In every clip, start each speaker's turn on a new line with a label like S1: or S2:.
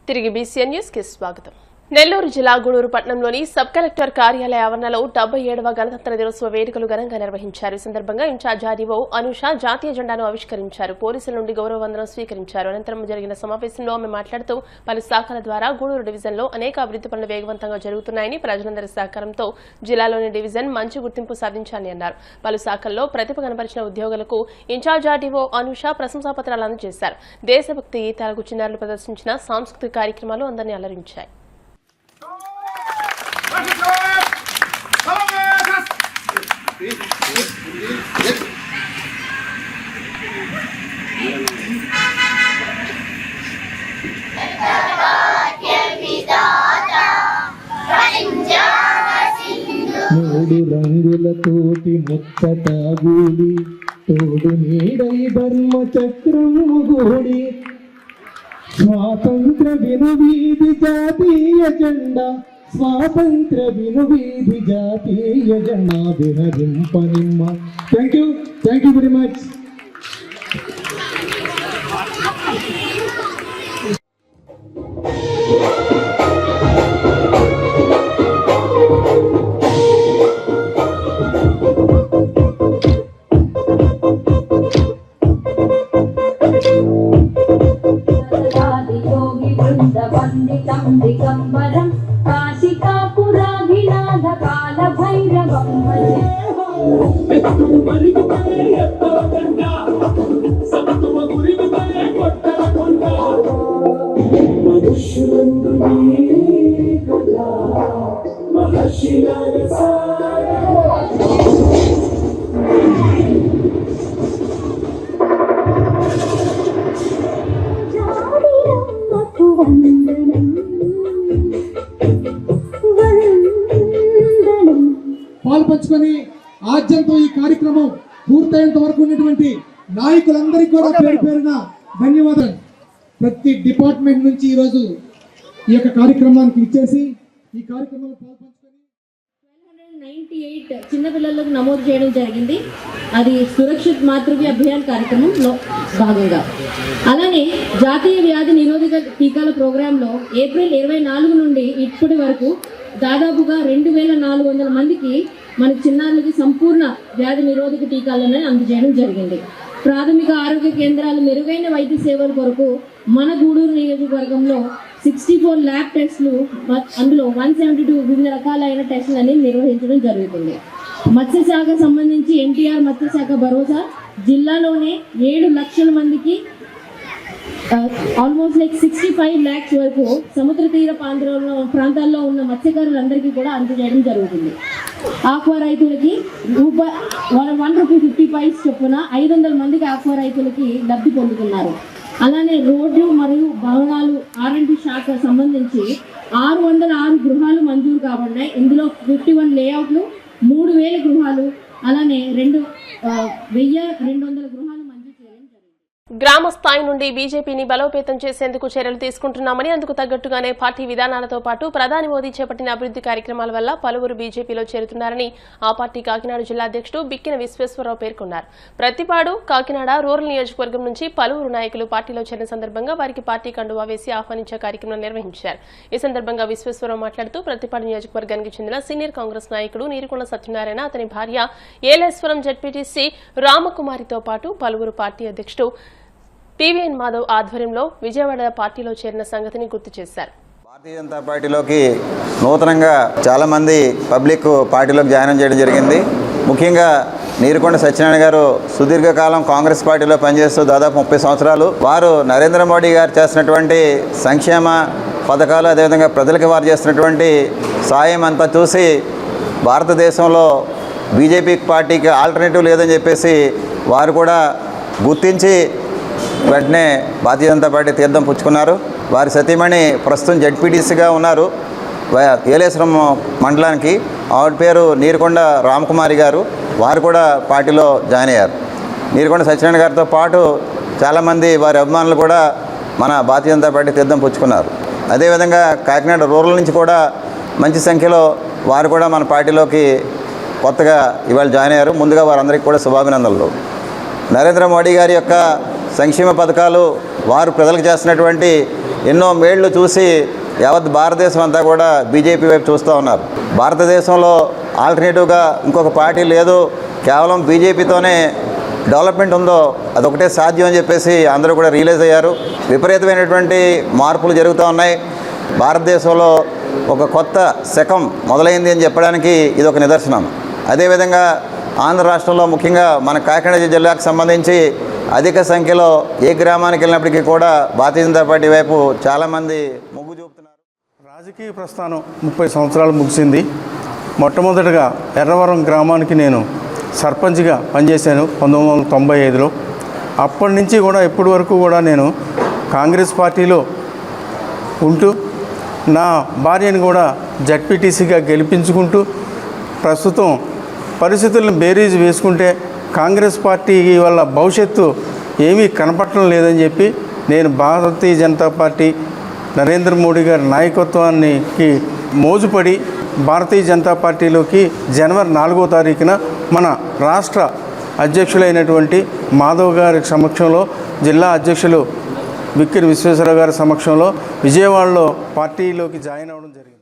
S1: తిరిగి BCN news కి స్వాగతం. నెల్లూరు జిల్లా గూడూరు పట్టణంలోని సబ్ కలెక్టర్ కార్యాలయ ఆవరణలో 77వ గణతంత్ర దినోత్సవ వేడుకలు ఘనంగా నిర్వహించారు. ఈ సందర్భంగా ఇన్ఛార్జ్ ఆర్డీఓ అనుష జాతీయ జెండాను ఆవిష్కరించారు. పోలీసుల నుండి గౌరవ వందనం స్వీకరించారు. అనంతరం జరిగిన సమావేశంలో ఆమె మాట్లాడుతూ పలు శాఖల ద్వారా గూడూరు డివిజన్లో అనేక అభివృద్ధి పనులు వేగవంతంగా జరుగుతున్నాయని, ప్రజలందరి సహకారంతో జిల్లాలోని డివిజన్ మంచి గుర్తింపు సాధించాలని అన్నారు. పలు శాఖల్లో ప్రతిభ కనబరిచిన ఉద్యోగులకు ఇన్ఛార్జ్ ఆర్డీఓ అనుష ప్రశంసాపత్రాలు అందజేశారు. దేశభక్తి గీతాలకు చిన్నారులు ప్రదర్శించిన సాంస్కృతిక కార్యక్రమాలు అందరినీ అలరించాయి.
S2: మూడు రంగులతోటి ముచ్చట గూడి తోడు నీడై ధర్మ చక్రము గూడి స్వాతంత్ర వినువీధి జాతీయ జెండా స్వాతంత్ర వినువీధి జాతీయ జెండా విహరింపనిమ్మ. Thank you very much.
S3: दिगंबरं काशिकापुराधिनाथ कालभैरवं
S2: పాల్పంచుకొని ఆద్యంతో ఈ కార్యక్రమం పూర్తయ్యేంత వరకు ఉన్నటువంటి నాయకులందరికీ కూడా పేరు పేరున ధన్యవాదాలు. ప్రతి డిపార్ట్మెంట్ నుంచి ఈరోజు ఈ యొక్క కార్యక్రమానికి ఇచ్చేసి ఈ కార్యక్రమంలో పాల్పంచుకొని
S3: 1298 చిన్నపిల్లలకు నమోదు చేయడం జరిగింది. అది సురక్షిత్ మాతృత్వ అభియాన్ కార్యక్రమంలో భాగంగా. అలానే జాతీయ వ్యాధి నిరోధక టీకాల ప్రోగ్రాంలో ఏప్రిల్ 24 నుండి ఇప్పటి వరకు దాదాపుగా 2400 మందికి మన చిన్నారులకి సంపూర్ణ వ్యాధి నిరోధక టీకాలను అందజేయడం జరిగింది. ప్రాథమిక ఆరోగ్య కేంద్రాలు మెరుగైన వైద్య సేవల కొరకు మన గూడూరు నియోజకవర్గంలో 64 ల్యాబ్ టెస్టులు, అందులో 172 వివిధ రకాలైన టెస్టులని నిర్వహించడం జరుగుతుంది. మత్స్యశాఖ సంబంధించి ఎన్టీఆర్ మత్స్యశాఖ భరోసా జిల్లాలోనే 7 లక్షల మందికి ఆల్మోస్ట్ 65 lakhs వరకు సముద్ర తీర ప్రాంతాల్లో ఉన్న మత్స్యకారులందరికీ కూడా అందజేయడం జరుగుతుంది. ఆక్వా రైతులకి ₹1.50 చొప్పున 500 మందికి ఆక్వా రైతులకి లబ్ధి పొందుతున్నారు. అలానే రోడ్లు మరియు భవనాలు R&D శాఖ సంబంధించి 606 గృహాలు మంజూరు కాబడినాయి. ఇందులో 51 లేఅవుట్లు, 3000 గృహాలు, అలానే 1200 గృహాలు
S1: గ్రామ స్థాయి నుండి బీజేపీని బలోపేతం చేసేందుకు చర్యలు తీసుకుంటున్నామని, అందుకు తగ్గట్టుగానే పార్టీ విధానాలతో పాటు ప్రధాని మోదీ చేపట్టిన అభివృద్ధి కార్యక్రమాల వల్ల పలువురు బీజేపీలో చేరుతున్నారని ఆ పార్టీ కాకినాడ జిల్లా అధ్యక్షుడు బిక్కిన విశ్వేశ్వరరావు పేర్కొన్నారు. ప్రతిపాడు, కాకినాడ రూరల్ నియోజకవర్గం నుంచి పలువురు నాయకులు పార్టీలో చేరిన సందర్భంగా వారికి పార్టీ కండువా వేసి ఆహ్వానించే కార్యక్రమం నిర్వహించారు. ఈ సందర్భంగా విశ్వేశ్వరరావు మాట్లాడుతూ ప్రతిపాడు నియోజకవర్గానికి చెందిన సీనియర్ కాంగ్రెస్ నాయకుడు నీరుకొండ సత్యనారాయణ, అతని భార్య ఏలేశ్వరం జెడ్పీటీసీ రామకుమారితో పాటు పలువురు పార్టీ అధ్యక్షుడు టీవీఎన్ మాధవ్ ఆధ్వర్యంలో విజయవాడ పార్టీలో చేరిన సంగతిని గుర్తు చేశారు.
S4: భారతీయ జనతా పార్టీలోకి నూతనంగా చాలామంది పబ్లిక్ పార్టీలోకి జాయిన్ చేయడం జరిగింది. ముఖ్యంగా నీరుకొండ సత్యనారాయణ గారు సుదీర్ఘకాలం కాంగ్రెస్ పార్టీలో పనిచేస్తూ దాదాపు 30 సంవత్సరాలు. వారు నరేంద్ర మోడీ గారు చేస్తున్నటువంటి సంక్షేమ పథకాలు, అదేవిధంగా ప్రజలకు వారు చేస్తున్నటువంటి సాయం అంతా చూసి భారతదేశంలో బీజేపీ పార్టీకి ఆల్టర్నేటివ్ లేదని చెప్పేసి వారు కూడా గుర్తించి వెంటనే భారతీయ జనతా పార్టీ తీర్థం పుచ్చుకున్నారు. వారి సతీమణి ప్రస్తుతం జెడ్పీటీసీగా ఉన్నారు ఏలేశ్వరం మండలానికి. ఆవిడ పేరు నీరుకొండ రామకుమారి గారు. వారు కూడా పార్టీలో జాయిన్ అయ్యారు. నీరుకొండ సత్యనారాయణ గారితో పాటు చాలామంది వారి అభిమానులు కూడా మన భారతీయ జనతా పార్టీ తీర్థం పుచ్చుకున్నారు. అదేవిధంగా కాకినాడ రూరల్ నుంచి కూడా మంచి సంఖ్యలో వారు కూడా మన పార్టీలోకి కొత్తగా ఇవాళ జాయిన్ అయ్యారు. ముందుగా వారందరికీ కూడా శుభాభినందనలు. నరేంద్ర మోడీ గారి యొక్క సంక్షేమ పథకాలు, వారు ప్రజలకు చేస్తున్నటువంటి ఎన్నో మేళ్లు చూసి యావత్ భారతదేశం అంతా కూడా బీజేపీ వైపు చూస్తూ ఉన్నారు. భారతదేశంలో ఆల్టర్నేటివ్గా ఇంకొక పార్టీ లేదు, కేవలం బీజేపీతోనే డెవలప్మెంట్ ఉందో అదొకటే సాధ్యం అని చెప్పేసి అందరూ కూడా రియలైజ్ అయ్యారు. విపరీతమైనటువంటి మార్పులు జరుగుతూ ఉన్నాయి. భారతదేశంలో ఒక కొత్త శకం మొదలైంది అని చెప్పడానికి ఇది ఒక నిదర్శనం. అదేవిధంగా ఆంధ్ర రాష్ట్రంలో ముఖ్యంగా మన కాకినాడ జిల్లాకు సంబంధించి అధిక సంఖ్యలో ఏ గ్రామానికి వెళ్ళినప్పటికీ కూడా భారతీయ జనతా పార్టీ వైపు చాలామంది మొగ్గు చూపుతున్నారు.
S5: రాజకీయ ప్రస్థానం 30 సంవత్సరాలు ముగిసింది. మొట్టమొదటిగా ఎర్రవరం గ్రామానికి నేను సర్పంచ్గా పనిచేశాను 1995లో. అప్పటి నుంచి కూడా ఇప్పటి వరకు కూడా నేను కాంగ్రెస్ పార్టీలో ఉంటూ నా భార్యను కూడా జడ్పీటీసీగా గెలిపించుకుంటూ ప్రస్తుతం పరిస్థితులను బేరీజ్ వేసుకుంటే కాంగ్రెస్ పార్టీ వల్ల భవిష్యత్తు ఏమీ కనపడటం లేదని చెప్పి నేను భారతీయ జనతా పార్టీ నరేంద్ర మోడీ గారి నాయకత్వానికి మోజుపడి భారతీయ జనతా పార్టీలోకి జనవరి 4వ తారీఖున మన రాష్ట్ర అధ్యక్షులైనటువంటి మాధవ్ గారి సమక్షంలో, జిల్లా అధ్యక్షులు విక్కిరి విశ్వేశ్వరరావు గారి సమక్షంలో విజయవాడలో పార్టీలోకి జాయిన్ అవ్వడం జరిగింది.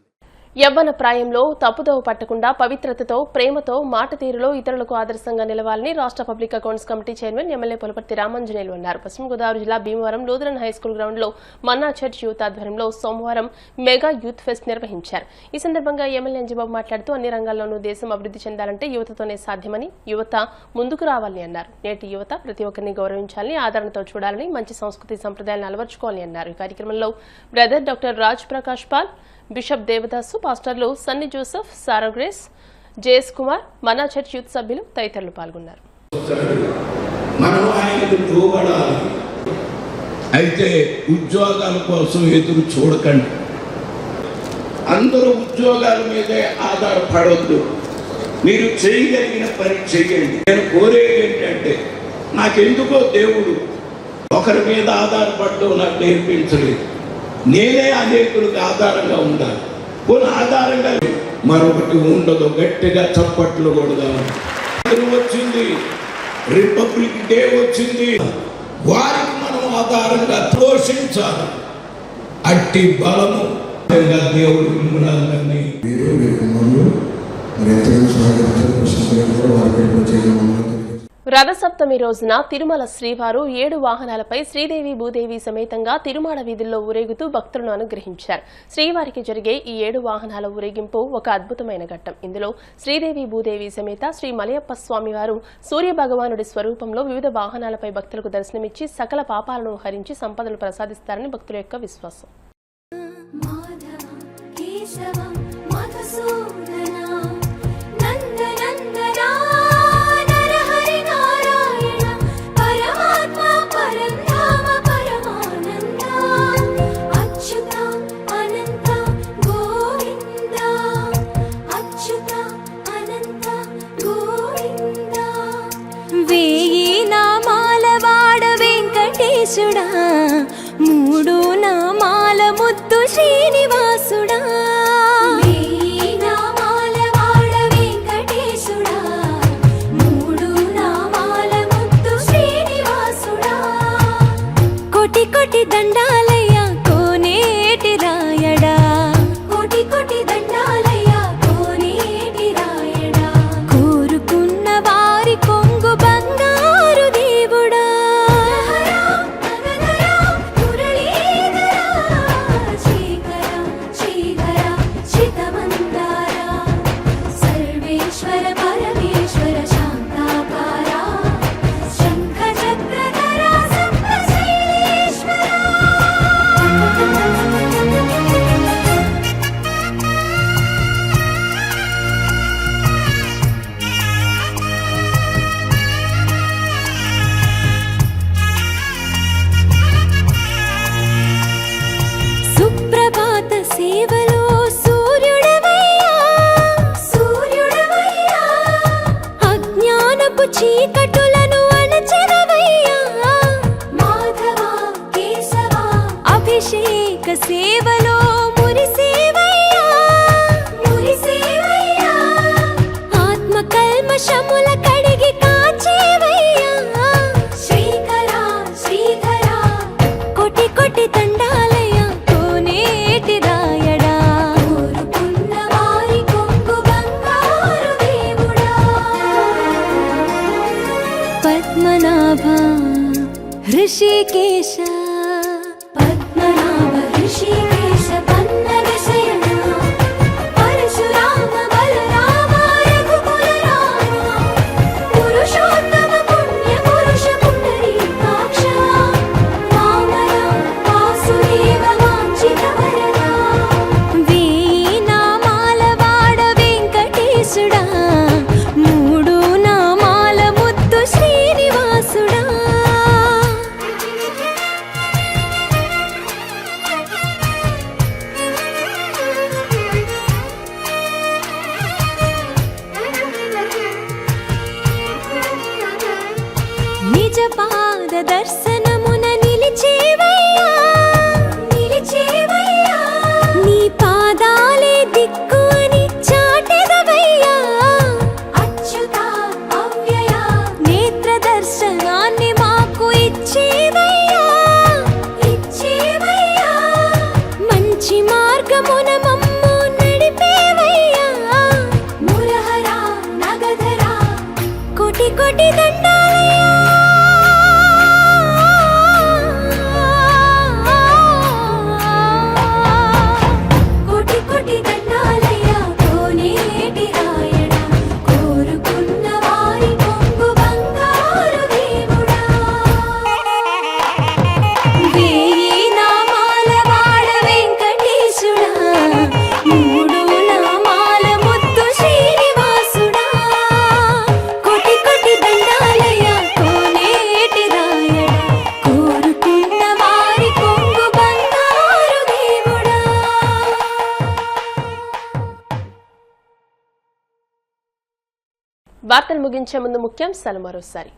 S1: యవ్వన ప్రాయంలో తప్పుదోవ పట్టకుండా పవిత్రతతో, ప్రేమతో, మాట తీరులో ఇతరులకు ఆదర్శంగా నిలవాలని రాష్ట్ర public accounts committee chairman MLA Pulaparthi Ramanjaneyulu అన్నారు. పశ్చిమ గోదావరి జిల్లా భీమవరం లూథరన్ హైస్కూల్ గ్రౌండ్లో మన్నా చర్చ్ యూత్ ఆధ్వర్యంలో సోమవారం మెగా యూత్ ఫెస్ట్ నిర్వహించారు. ఈ సందర్భంగా ఎమ్మెల్యే అంజిబాబు మాట్లాడుతూ అన్ని రంగాల్లోనూ దేశం అభివృద్ధి చెందాలంటే యువతతోనే సాధ్యమని, యువత ముందుకు రావాలని అన్నారు. నేటి యువత ప్రతి ఒక్కరిని గౌరవించాలని, ఆదరణతో చూడాలని, మంచి సంస్కృతి సంప్రదాయాలను అలవర్చుకోవాలని అన్నారు. ఈ కార్యక్రమంలో brother doctor Raj Prakash Paul, bishop Devadasu, పాస్టర్లు Sunny Joseph, Sarah Grace, JS Kumar, Manna church youth సభ్యులు తదితరులు పాల్గొన్నారు.
S6: అయితే ఉద్యోగాల కోసం ఎదురు చూడకండి, అందరూ ఉద్యోగాల మీదే ఆధారపడవద్దు, మీరు చేయగలిగిన పని చెయ్యండి. నేను కోరేది ఏంటంటే, నాకెందుకో దేవుడు ఒకరి మీద ఆధారపడడం నాకు నేర్పించలేదు. నేనే అనేకులకు ఆధారంగా ఉండాలి. కొన్ని ఆధారంగా మరొకటి ఉండదు. గట్టిగా చప్పట్లు కొడదాం. వచ్చింది, రిపబ్లిక్ డే వచ్చింది, వారికి మనం ఆధారంగా పోషించాలి. అట్టి బలము దేవుడు మిమ్మల్ని
S1: రథసప్తమి రోజున తిరుమల శ్రీవారు 7 వాహనాలపై శ్రీదేవి భూదేవి సమేతంగా తిరుమాడ వీధుల్లో ఊరేగుతూ భక్తులను అనుగ్రహించారు. శ్రీవారికి జరిగే ఈ 7 వాహనాల ఊరేగింపు ఒక అద్భుతమైన ఘట్టం. ఇందులో శ్రీదేవి భూదేవి సమేత శ్రీ మలయప్ప స్వామివారు సూర్య భగవానుడి స్వరూపంలో వివిధ వాహనాలపై భక్తులకు దర్శనమిచ్చి సకల పాపాలను హరించి సంపదలు ప్రసాదిస్తారని భక్తుల యొక్క విశ్వాసం.
S7: మూడు నామాల ముద్దు శ్రీనివాసుడా, నామాల వాడ వెంకటేశుడా, మూడు నామాల ముద్దు శ్రీనివాసుడా. కోటి కోటి దండాలయ్య కోనేటి రాయడా, కోటి కోటి దండాలయ్య కోనేటి రాయడా, కోరుకున్న వారి కొంగు బంగారు దేవుడా. చీకటులను అణచెరవయ్యా మాధవా కేశవా, అభిషేక సేవలో మురిసేవయ్యా మురిసేవయ్యా, ఆత్మ కల్మషముల కడిగి కాచేవయ్యా శ్రీకరా శ్రీధరా. కోటి కోటి దండాలయ్యా ऋषिकेश पद्मनाभ ऋषिकेश पन्नग शयन परशुराम बलराम रघुकुल राम पुरुषोत्तम पुण्य पुरुष पुंडरीकाक्ष वामन वासुदेव वाञ्छित वरदा वेयि नामाల వాడ వెంకటేశుడా మూడు నామాల ముద్దు శ్రీనివాసుడా నిజ పాద దర్శనమున నిలిచేవయ్యా నిలిచేవయ్యా నీ పాదాలే దిక్కు అని చాటెదవయ్యా అచ్యుత అవ్యయ నేత్ర దర్శనాన్ని మాకు ఇచ్చేవయ్యా ఇచ్చేవయ్యా మంచి మార్గమున మమ్ము నడిపేవయ్యా మురహర నగధర కోటి కోటి దండాలయ్యా కోటి కోటి దండాలయ్యా కోనేటి రాయడ కోరుకున్న వారి కొంగు బంగారు దేవుడా వేయి నామాల వాడ వెంకటేశుడా మూడు నామాల ముద్దు శ్రీనివాసుడా కోటి కోటి దండాలయ్యా కోనేటి రాయడ కోరుకున్న వారి కొంగు బంగారు దేవుడా
S1: వార్తలు ముగించే ముందు ముఖ్యాంశాలు మరోసారి.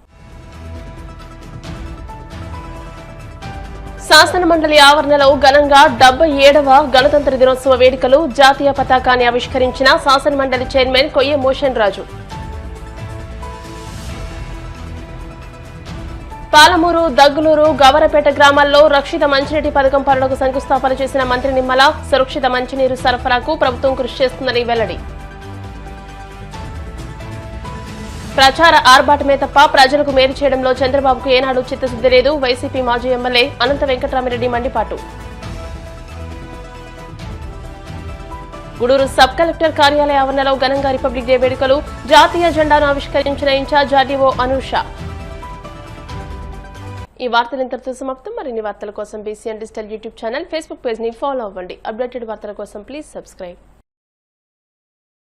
S1: శాసనమండలి ఆవరణలో ఘనంగా 77వ గణతంత్ర దినోత్సవ వేడుకలు. జాతీయ పతాకాన్ని ఆవిష్కరించిన శాసనమండలి చైర్మన్ కొయ్య మోషన్ రాజు. పాలమూరు, దగ్గులూరు, గవరపేట గ్రామాల్లో రక్షిత మంచినీటి పథకం పనులకు శంకుస్థాపన చేసిన మంత్రి నిమ్మల. సురక్షిత మంచినీరు సరఫరాకు ప్రభుత్వం కృషి చేస్తుందని వెల్లడి. ప్రచార ఆర్భాటమే తప్ప ప్రజలకు మేలు చేయడంలో చంద్రబాబుకు ఏనాడు చిత్తశుద్ధి లేదు. వైసీపీ మాజీ ఎమ్మెల్యే అనంత వెంకటరామిరెడ్డి మండిపాటు. గూడూరు సబ్ కలెక్టర్ కార్యాలయ ఆవరణలో ఘనంగా రిపబ్లిక్ డే వేడుకలు. జాతీయ జెండాను ఆవిష్కరించిన ఇన్ఛార్జ్ ఆర్డీఓ అనూష. ఈ వార్తలు ఇంతటితో సమాప్తం. మరిన్ని వార్తల కోసం BCN digital YouTube channel, Facebook page ని ఫాలో అవ్వండి. అప్డేటెడ్ వార్తల కోసం ప్లీజ్ సబ్స్క్రైబ్.